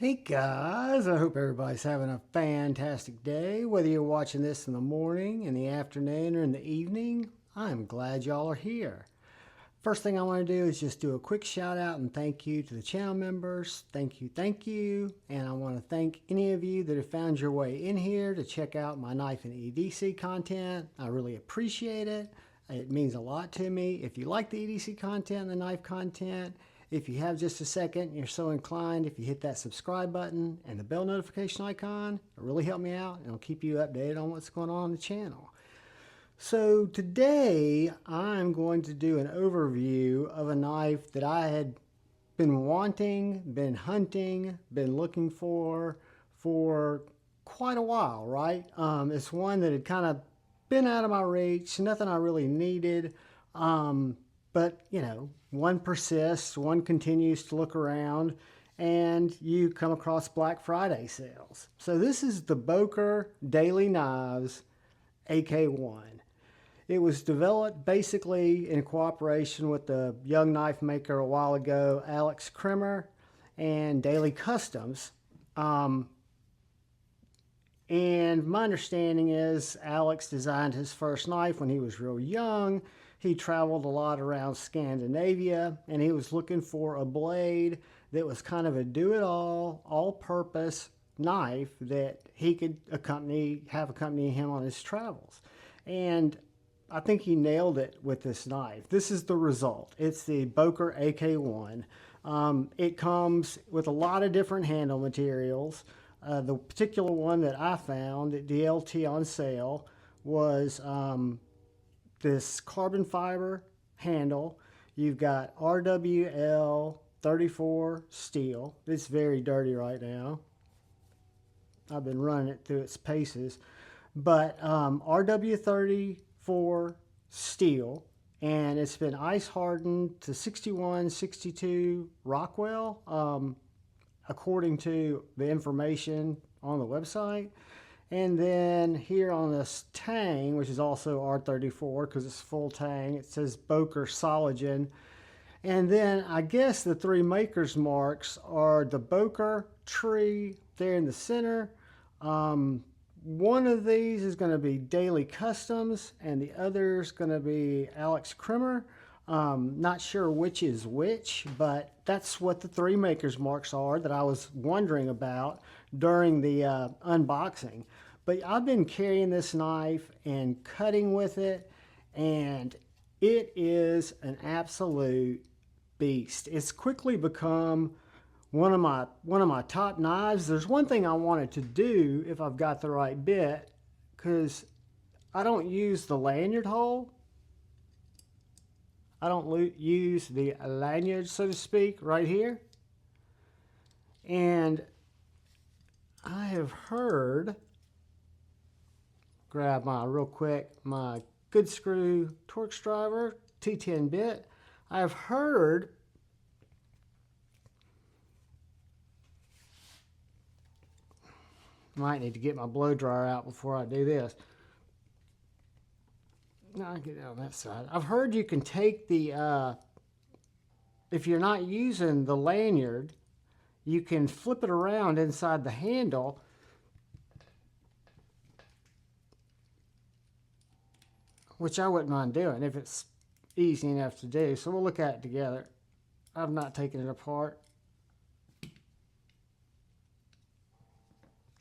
Hey guys, I hope everybody's having a fantastic day. Whether you're watching this in the morning, in the afternoon, or in the evening, I'm glad y'all are here. First thing I want to do is just do a quick shout out and thank you to the channel members. Thank you. And I want to thank any of you that have found your way in here to check out my knife and EDC content. I really appreciate it. It means a lot to me. If you like the EDC content and the knife content, if you have just a second, you're so inclined, if you hit that subscribe button and the bell notification icon, it'll really help me out and it'll keep you updated on what's going on the channel. So today I'm going to do an overview of a knife that I had been wanting, been hunting, been looking for quite a while, right? It's one that had kind of been out of my reach, nothing I really needed. But, you know, one persists, one continues to look around, and you come across Black Friday sales. So this is the Boker Daily Knives AK1. It was developed basically in cooperation with the young knife maker a while ago, Kremer, and Daily Customs. And my understanding is Alex designed his first knife when he was real young. He traveled a lot around Scandinavia, and he was looking for a blade that was kind of a do-it-all, all-purpose knife that he could have accompany him on his travels. And I think he nailed it with this knife. This is the result. It's the Boker AK1. It comes with a lot of different handle materials. The particular one that I found at DLT on sale was this carbon fiber handle. You've got RWL 34 steel. It's very dirty right now. I've been running it through its paces. But RW 34 steel, and it's been ice hardened to 61, 62 Rockwell, according to the information on the website. And then here on this tang, which is also R34 because it's full tang, it says Boker Sologen. And then I guess the three makers marks are the Boker tree there in the center. One of these is going to be Daily Customs and the other is going to be Alex Kremer. Not sure which is which, but that's what the three makers marks are that I was wondering about during the unboxing. But I've been carrying this knife and cutting with it, and it is an absolute beast. It's quickly become one of my top knives. There's one thing I wanted to do if I've got the right bit, because I don't use the lanyard hole. I don't use the lanyard, so to speak, right here. And I have heard, grab my good screw Torx driver, T10 bit. I've heard might need to get my blow dryer out before I do this. No, I get it on that side. I've heard you can take the, if you're not using the lanyard, you can flip it around inside the handle which I wouldn't mind doing if it's easy enough to do. So we'll look at it together. I've not taken it apart.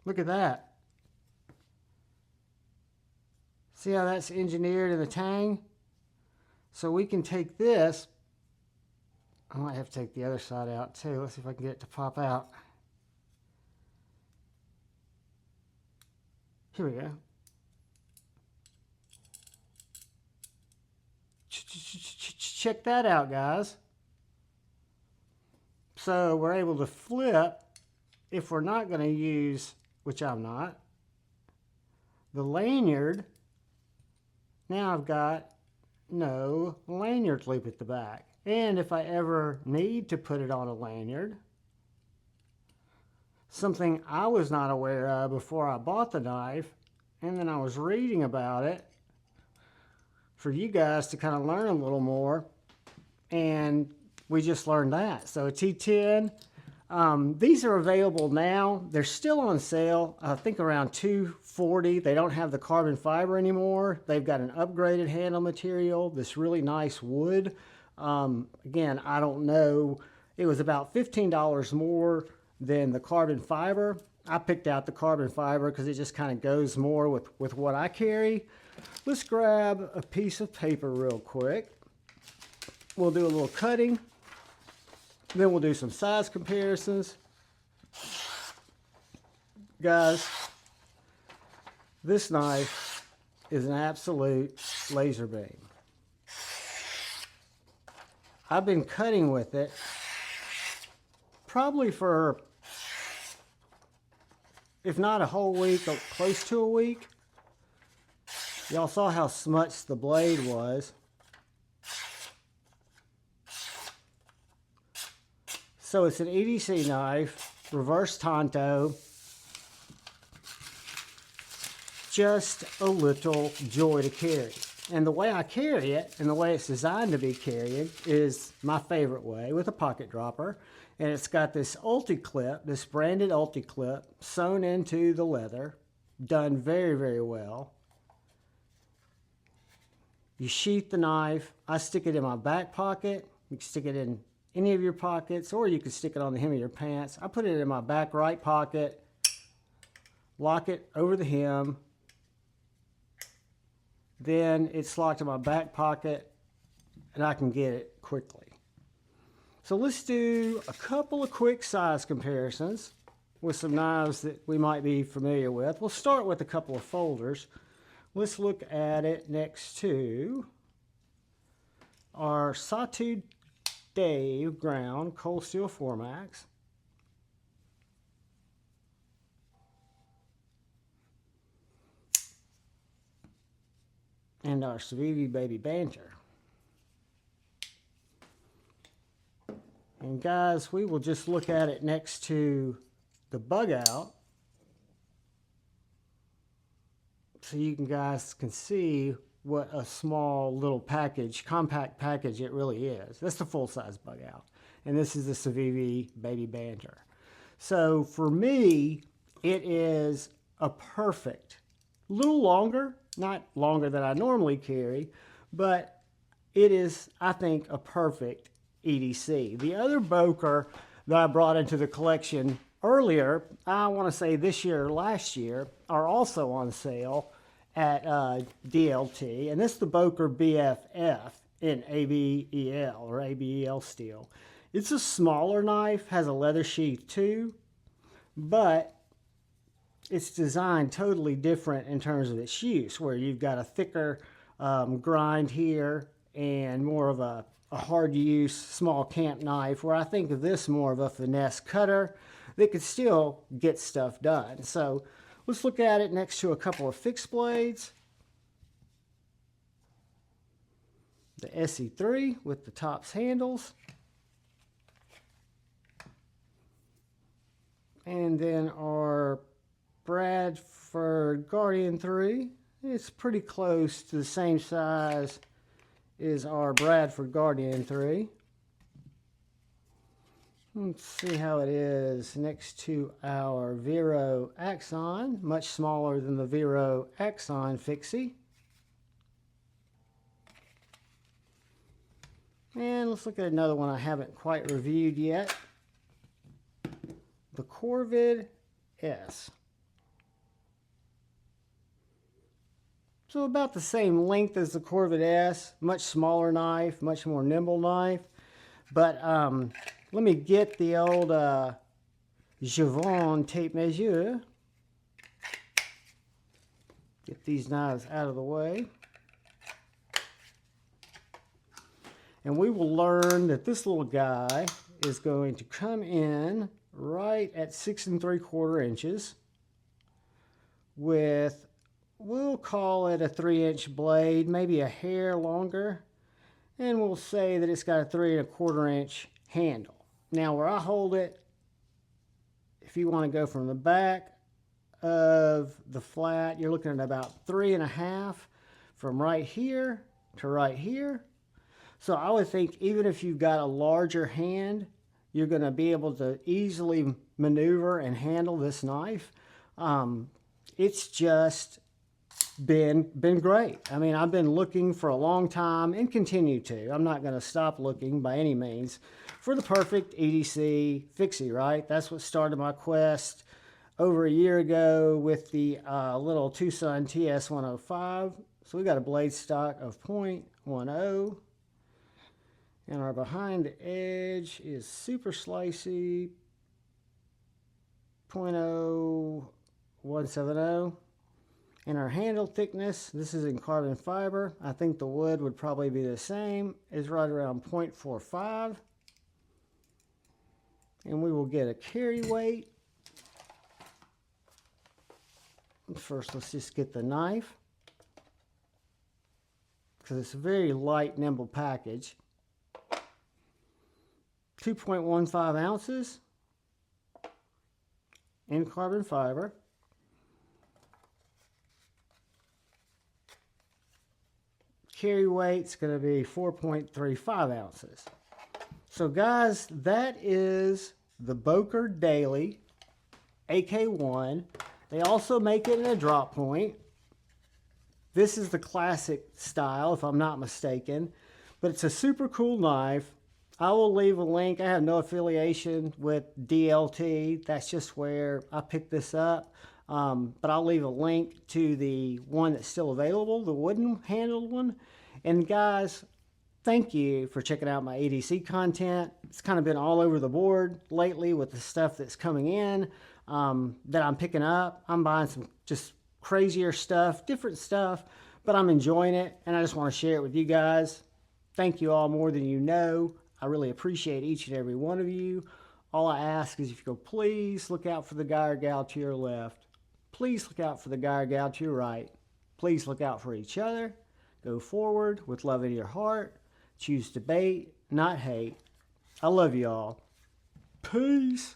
Look at that. See how that's engineered in the tang? So we can take this. I might have to take the other side out too. Let's see if I can get it to pop out. Here we go. Check that out, guys. So we're able to flip, if we're not going to use, which I'm not, the lanyard. Now I've got no lanyard loop at the back. And if I ever need to put it on a lanyard, something I was not aware of before I bought the knife, and then I was reading about it for you guys to kind of learn a little more, and we just learned that. So a T10, These are available now. They're still on sale, I think around $240. They don't have the carbon fiber anymore. They've got an upgraded handle material, this really nice wood. Again, I don't know. It was about $15 more than the carbon fiber. I picked out the carbon fiber because it just kind of goes more with what I carry. Let's grab a piece of paper real quick. We'll do a little cutting. Then we'll do some size comparisons. Guys, this knife is an absolute laser beam. I've been cutting with it probably for, if not a whole week, close to a week. Y'all saw how smudged the blade was. So it's an EDC knife, Reverse Tanto. Just a little joy to carry. And the way I carry it, and the way it's designed to be carried, is my favorite way, with a pocket dropper. And it's got this ulti-clip, this branded ulti-clip, sewn into the leather, done very, very well. You sheath the knife. I stick it in my back pocket. You can stick it in any of your pockets, or you can stick it on the hem of your pants. I put it in my back right pocket, lock it over the hem, then it's locked in my back pocket, and I can get it quickly. So let's do a couple of quick size comparisons with some knives that we might be familiar with. We'll start with a couple of folders. Let's look at it next to our Sawtooth Dave ground cold steel 4-max. And our Civivi Baby Banter. And guys, we will just look at it next to the bug out, so you guys can see what a small little package, compact package it really is. That's the full-size bug out. And this is the Civivi Baby Banter. So for me, it is a perfect, little longer, not longer than I normally carry, but it is, I think, a perfect EDC. The other Boker that I brought into the collection earlier, I want to say this year or last year, are also on sale at DLT, and this is the Boker BFF in ABEL or ABEL steel. It's a smaller knife, has a leather sheath too, but it's designed totally different in terms of its use, where you've got a thicker grind here and more of a hard use small camp knife, where I think of this more of a finesse cutter that could still get stuff done. So let's look at it next to a couple of fixed blades. The SE3 with the tops handles. And then our Bradford Guardian 3. It's pretty close to the same size as our Bradford Guardian 3. Let's see how it is next to our Vero Axon, much smaller than the Vero Axon Fixie. And let's look at another one I haven't quite reviewed yet. The Corvid S. So about the same length as the Corvid S, much smaller knife, much more nimble knife. But let me get the old Javon tape measure. Get these knives out of the way. And we will learn that this little guy is going to come in right at 6 3/4 inches with, we'll call it a 3-inch blade, maybe a hair longer. And we'll say that it's got a 3 1/4 inch handle. Now where I hold it, if you want to go from the back of the flat, you're looking at about 3 1/2 from right here to right here. So I would think even if you've got a larger hand, you're going to be able to easily maneuver and handle this knife. It's just been great. I mean, I've been looking for a long time and continue to. I'm not going to stop looking by any means for the perfect EDC fixie, right? That's what started my quest over a year ago with the little Tucson TS105. So we got a blade stock of 0.10, and our behind the edge is super slicey, 0.0170. And our handle thickness, this is in carbon fiber. I think the wood would probably be the same, is right around 0.45. And we will get a carry weight. First, let's just get the knife, because it's a very light, nimble package. 2.15 ounces in carbon fiber. Carry weight's going to be 4.35 ounces. So guys, that is the Boker Daily AK1. They also make it in a drop point. This is the classic style, if I'm not mistaken, but it's a super cool knife. I will leave a link. I have no affiliation with DLT. That's just where I picked this up. But I'll leave a link to the one that's still available, the wooden handled one. And guys, thank you for checking out my EDC content. It's kind of been all over the board lately with the stuff that's coming in that I'm picking up. I'm buying some just crazier stuff, different stuff, but I'm enjoying it, and I just want to share it with you guys. Thank you all more than you know. I really appreciate each and every one of you. All I ask is if you go, please look out for the guy or gal to your left. Please look out for the guy or gal to your right. Please look out for each other. Go forward with love in your heart. Choose debate, not hate. I love you all. Peace.